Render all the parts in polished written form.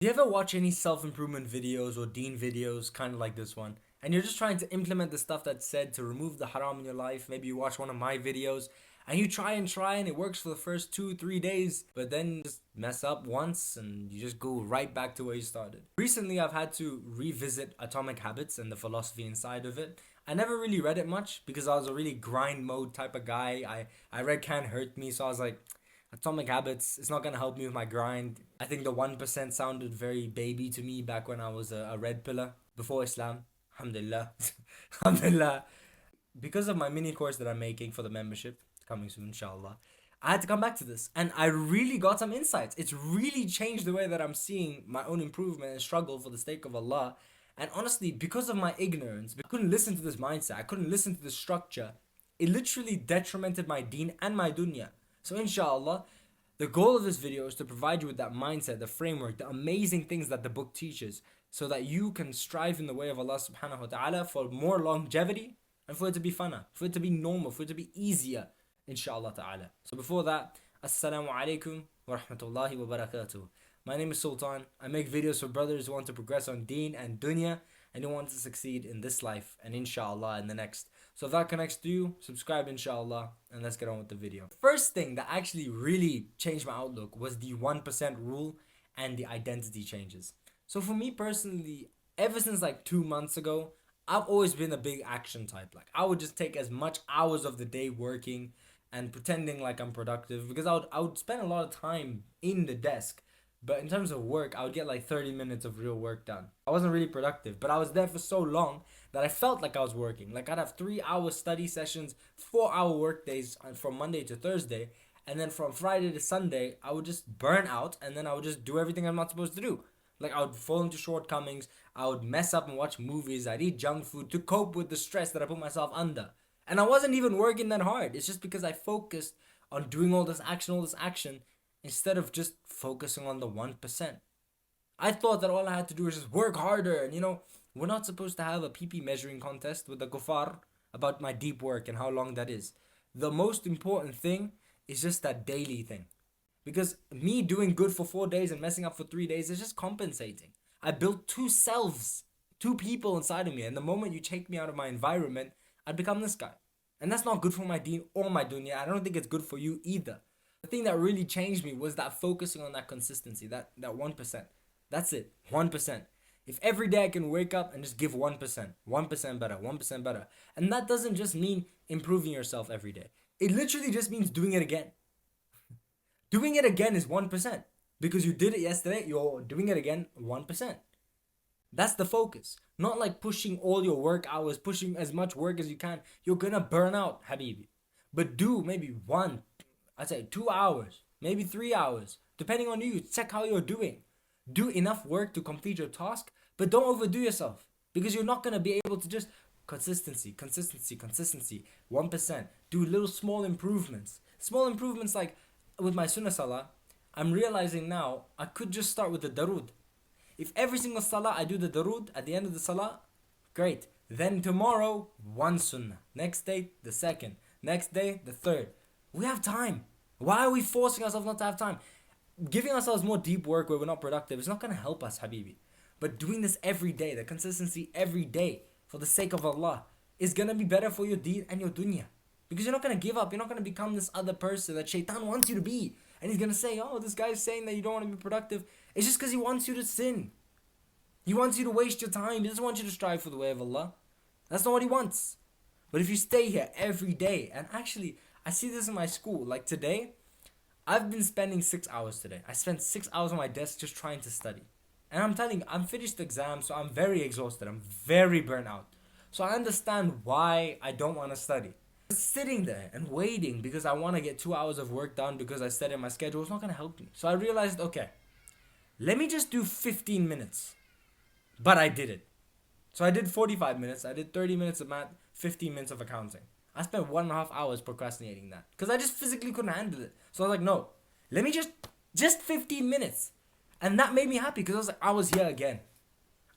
Do you ever watch any self-improvement videos or deen videos, kind of like this one, and you're just trying to implement the stuff that's said to remove the haram in your life? Maybe you watch one of my videos and you try and it works for the first 2 3 days, but then you just mess up once and you just go right back to where you started. Recently, I've had to revisit Atomic Habits and the philosophy inside of it. I never really read it much because I was a really grind mode type of guy. I read Can't Hurt Me, so I was like, Atomic Habits, it's not gonna help me with my grind. I think the 1% sounded very baby to me back when I was a red pillar before Islam. Alhamdulillah. Alhamdulillah. Because of my mini course that I'm making for the membership, coming soon, inshallah, I had to come back to this and I really got some insights. It's really changed the way that I'm seeing my own improvement and struggle for the sake of Allah. And honestly, because of my ignorance, I couldn't listen to this mindset, I couldn't listen to this structure. It literally detrimented my deen and my dunya. So inshallah, the goal of this video is to provide you with that mindset, the framework, the amazing things that the book teaches, so that you can strive in the way of Allah subhanahu wa ta'ala for more longevity and for it to be funner, for it to be normal, for it to be easier, inshallah ta'ala. So before that, assalamu alaikum wa rahmatullahi wa barakatuh. My name is Sultan. I make videos for brothers who want to progress on deen and dunya and who want to succeed in this life and inshallah in the next. So if that connects to you, subscribe inshallah and let's get on with the video. First thing that actually really changed my outlook was the 1% rule and the identity changes. So for me personally, ever since like 2 months ago, I've always been a big action type. Like I would just take as much hours of the day working and pretending like I'm productive because I would spend a lot of time in the desk. But in terms of work, I would get like 30 minutes of real work done. I wasn't really productive, but I was there for so long that I felt like I was working. Like I'd have 3 hour study sessions, 4 hour work days from Monday to Thursday. And then from Friday to Sunday, I would just burn out and then I would just do everything I'm not supposed to do. Like I would fall into shortcomings. I would mess up and watch movies. I'd eat junk food to cope with the stress that I put myself under. And I wasn't even working that hard. It's just because I focused on doing all this action instead of just focusing on the 1%. I thought that all I had to do was just work harder. And we're not supposed to have a PP measuring contest with the kuffar about my deep work and how long that is. The most important thing is just that daily thing. Because me doing good for 4 days and messing up for 3 days is just compensating. I built two selves, two people inside of me. And the moment you take me out of my environment, I'd become this guy. And that's not good for my deen or my dunya. I don't think it's good for you either. The thing that really changed me was that focusing on that consistency, that 1%. That's it, 1%. If every day I can wake up and just give 1%, 1% better, 1% better. And that doesn't just mean improving yourself every day. It literally just means doing it again. Doing it again is 1%. Because you did it yesterday, you're doing it again 1%. That's the focus. Not like pushing all your work hours, pushing as much work as you can. You're gonna burn out, Habibi. But do maybe I'd say 2 hours, maybe 3 hours, depending on you. Check how you're doing. Do enough work to complete your task, but don't overdo yourself because you're not going to be able to just consistency, 1%. Do little small improvements. Small improvements like with my sunnah salah, I'm realizing now I could just start with the darood. If every single salah I do the darood at the end of the salah, great. Then tomorrow, one sunnah. Next day, the second. Next day, the third. We have time. Why are we forcing ourselves not to have time? Giving ourselves more deep work where we're not productive is not going to help us, Habibi. But doing this every day, the consistency every day for the sake of Allah is going to be better for your deen and your dunya. Because you're not going to give up. You're not going to become this other person that shaitan wants you to be. And he's going to say, oh, this guy's saying that you don't want to be productive. It's just because he wants you to sin. He wants you to waste your time. He doesn't want you to strive for the way of Allah. That's not what he wants. But if you stay here every day, and actually, I see this in my school. Like today, I've been spending 6 hours today. I spent 6 hours on my desk just trying to study. And I'm telling you, I'm finished the exam, so I'm very exhausted. I'm very burnt out. So I understand why I don't want to study. Sitting there and waiting because I want to get 2 hours of work done because I set in my schedule is not going to help me. So I realized, okay, let me just do 15 minutes. But I did it. So I did 45 minutes. I did 30 minutes of math, 15 minutes of accounting. I spent 1.5 hours procrastinating that because I just physically couldn't handle it. So I was like, no, let me just 15 minutes. And that made me happy because I was here again.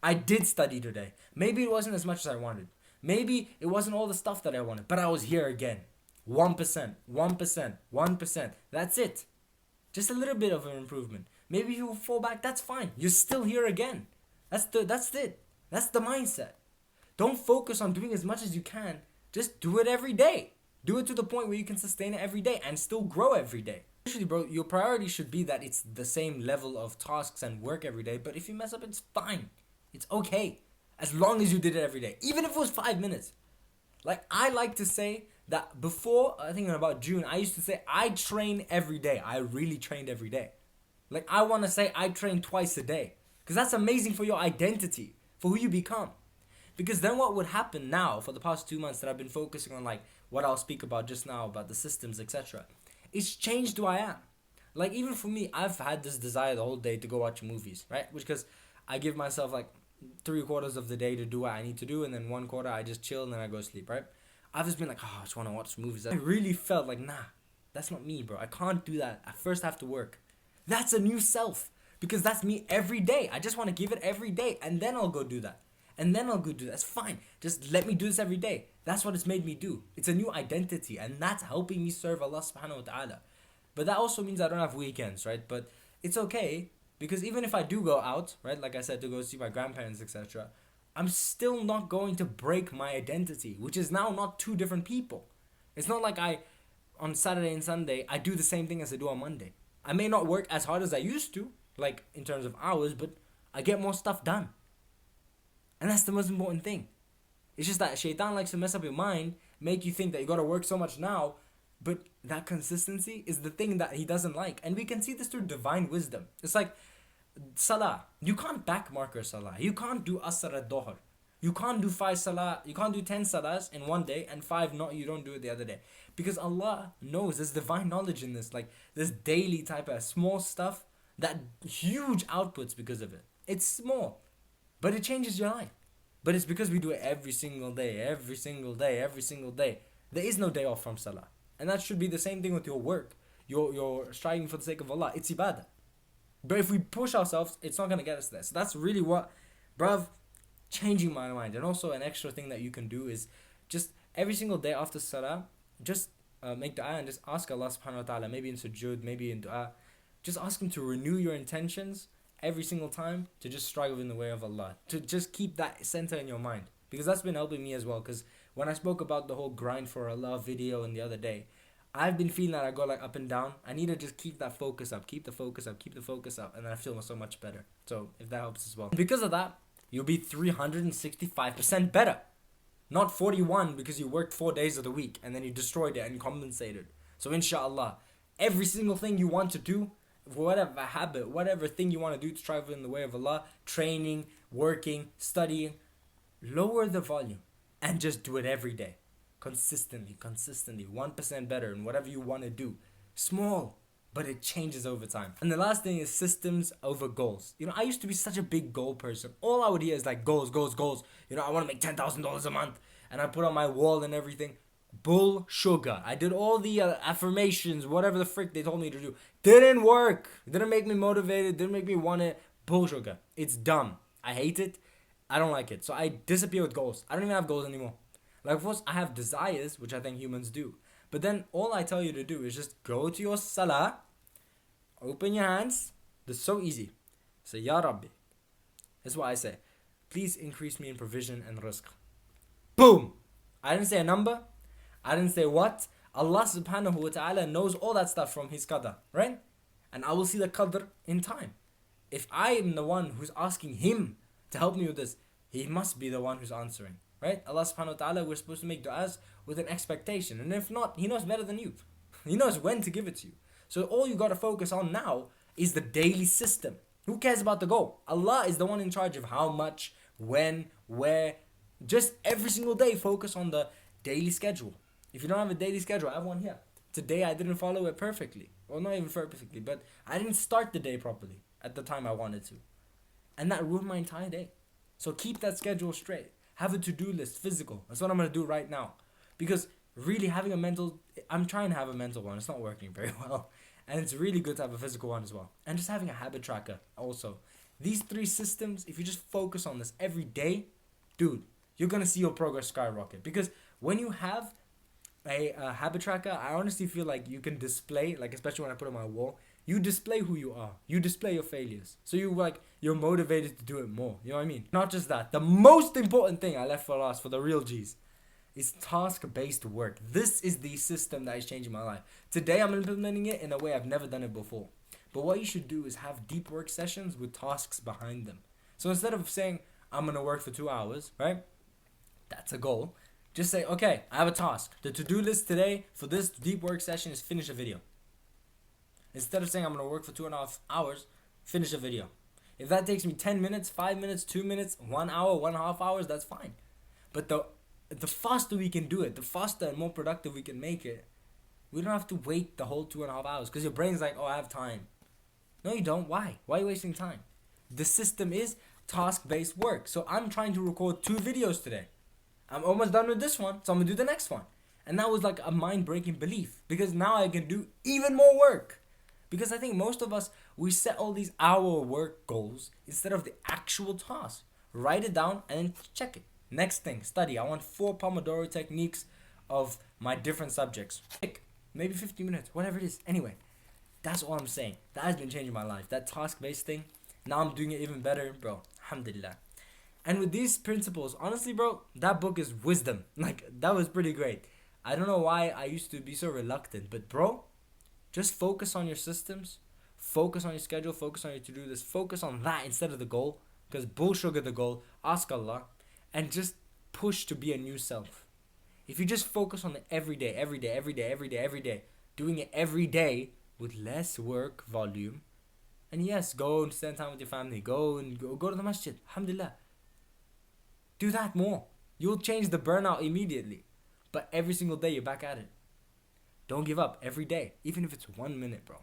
I did study today. Maybe it wasn't as much as I wanted. Maybe it wasn't all the stuff that I wanted, but I was here again. 1%, 1%, 1%. That's it. Just a little bit of an improvement. Maybe you fall back, that's fine. You're still here again. That's it. That's the mindset. Don't focus on doing as much as you can. Just do it every day. Do it to the point where you can sustain it every day and still grow every day. Usually, bro, your priority should be that it's the same level of tasks and work every day. But if you mess up, it's fine. It's okay. As long as you did it every day. Even if it was 5 minutes. Like, I like to say that before, I think in about June, I used to say I train every day. I really trained every day. Like, I want to say I train twice a day. Because that's amazing for your identity. For who you become. Because then what would happen now, for the past 2 months that I've been focusing on, like, what I'll speak about just now, about the systems, etc. It's changed who I am. Like, even for me, I've had this desire the whole day to go watch movies, right? Which, because I give myself, like, 3/4 of the day to do what I need to do, and then 1/4 I just chill and then I go sleep, right? I've just been like, oh, I just want to watch movies. I really felt like, nah, that's not me, bro. I can't do that. I first have to work. That's a new self. Because that's me every day. I just want to give it every day, and then I'll go do that. And then I'll go do that. That's fine. Just let me do this every day. That's what it's made me do. It's a new identity, and that's helping me serve Allah subhanahu wa ta'ala. But that also means I don't have weekends, right? But it's okay, because even if I do go out, right, like I said, to go see my grandparents, etc., I'm still not going to break my identity, which is now not two different people. It's not like on Saturday and Sunday, I do the same thing as I do on Monday. I may not work as hard as I used to, like in terms of hours, but I get more stuff done. And that's the most important thing. It's just that shaitan likes to mess up your mind, make you think that you gotta work so much now, but that consistency is the thing that he doesn't like. And we can see this through divine wisdom. It's like salah. You can't backmark your salah. You can't do asr ad-dhuhr. You can't do 5 salah. You can't do 10 salahs in one day and 5 not. You don't do it the other day. Because Allah knows there's divine knowledge in this. Like this daily type of small stuff that huge outputs because of it. It's small, but it changes your life. But it's because we do it every single day, every single day, every single day. There is no day off from salah. And that should be the same thing with your work. You're striving for the sake of Allah. It's ibadah. But if we push ourselves, it's not going to get us there. So that's really what, bruv, changing my mind. And also an extra thing that you can do is just every single day after salah, just make dua and just ask Allah subhanahu wa ta'ala, maybe in sujood, maybe in dua. Just ask him to renew your intentions every single time to just strive in the way of Allah. To just keep that center in your mind. Because that's been helping me as well. Because when I spoke about the whole grind for Allah video in the other day, I've been feeling that I go like up and down. I need to just keep that focus up, keep the focus up, keep the focus up. And then I feel so much better. So if that helps as well. Because of that, you'll be 365% better. Not 41 because you worked 4 days of the week and then you destroyed it and compensated. So inshallah, every single thing you want to do, whatever habit, whatever thing you want to do to strive in the way of Allah, training, working, studying, lower the volume and just do it every day. Consistently, 1% better in whatever you want to do. Small, but it changes over time. And the last thing is systems over goals. You know, I used to be such a big goal person. All I would hear is like goals, goals, goals. You know, I want to make $10,000 a month. And I put on my wall and everything. Bull sugar. I did all the affirmations, whatever the frick they told me to do. Didn't work. Didn't make me motivated. Didn't make me want it. Bull sugar. It's dumb. I hate it. I don't like it. So I disappear with goals. I don't even have goals anymore. Like, of course, I have desires, which I think humans do. But then all I tell you to do is just go to your salah, open your hands. This is so easy. Say, Ya Rabbi. That's what I say. Please increase me in provision and rizq. Boom! I didn't say a number. I didn't say what. Allah subhanahu wa ta'ala knows all that stuff from His qadr, right? And I will see the qadr in time. If I am the one who's asking Him to help me with this, He must be the one who's answering. Right? Allah subhanahu wa ta'ala, we're supposed to make du'as with an expectation. And if not, He knows better than you. He knows when to give it to you. So all you got to focus on now is the daily system. Who cares about the goal? Allah is the one in charge of how much, when, where. Just every single day focus on the daily schedule. If you don't have a daily schedule, I have one here. Today I didn't follow it perfectly. Well, not even perfectly, but I didn't start the day properly at the time I wanted to. And that ruined my entire day. So keep that schedule straight. Have a to-do list, physical. That's what I'm going to do right now. Because really having a mental... I'm trying to have a mental one. It's not working very well. And it's really good to have a physical one as well. And just having a habit tracker also. These 3 systems, if you just focus on this every day, dude, you're going to see your progress skyrocket. Because when you have a habit tracker, I honestly feel like you can display, like especially when I put it on my wall, you display who you are. You display your failures. So you're motivated to do it more. You know what I mean? Not just that. The most important thing I left for last for the real G's is task-based work. This is the system that is changing my life. Today I'm implementing it in a way I've never done it before. But what you should do is have deep work sessions with tasks behind them. So instead of saying, I'm going to work for 2 hours, right? That's a goal. Just say, okay, I have a task. The to-do list today for this deep work session is finish a video. Instead of saying I'm going to work for 2.5 hours, finish a video. If that takes me 10 minutes, 5 minutes, 2 minutes, 1 hour, 1.5 hours, that's fine. But the faster we can do it, the faster and more productive we can make it, we don't have to wait the whole 2.5 hours. Because your brain's like, oh, I have time. No, you don't. Why? Why are you wasting time? The system is task-based work. So I'm trying to record 2 videos today. I'm almost done with this one, so I'm going to do the next one. And that was like a mind-breaking belief. Because now I can do even more work. Because I think most of us, we set all these hour work goals instead of the actual task. Write it down and then check it. Next thing, study. I want 4 Pomodoro techniques of my different subjects. Maybe 50 minutes, whatever it is. Anyway, that's all I'm saying. That has been changing my life. That task-based thing. Now I'm doing it even better, bro. Alhamdulillah. And with these principles, honestly, bro, that book is wisdom. Like, that was pretty great. I don't know why I used to be so reluctant. But, bro, just focus on your systems. Focus on your schedule. Focus on your to-do list. Focus on that instead of the goal. Because bullsugar the goal. Ask Allah. And just push to be a new self. If you just focus on it every day, doing it every day with less work volume, and yes, go and spend time with your family, go to the masjid, alhamdulillah. Do that more. You'll change the burnout immediately. But every single day you're back at it. Don't give up every day, even if it's 1 minute, bro.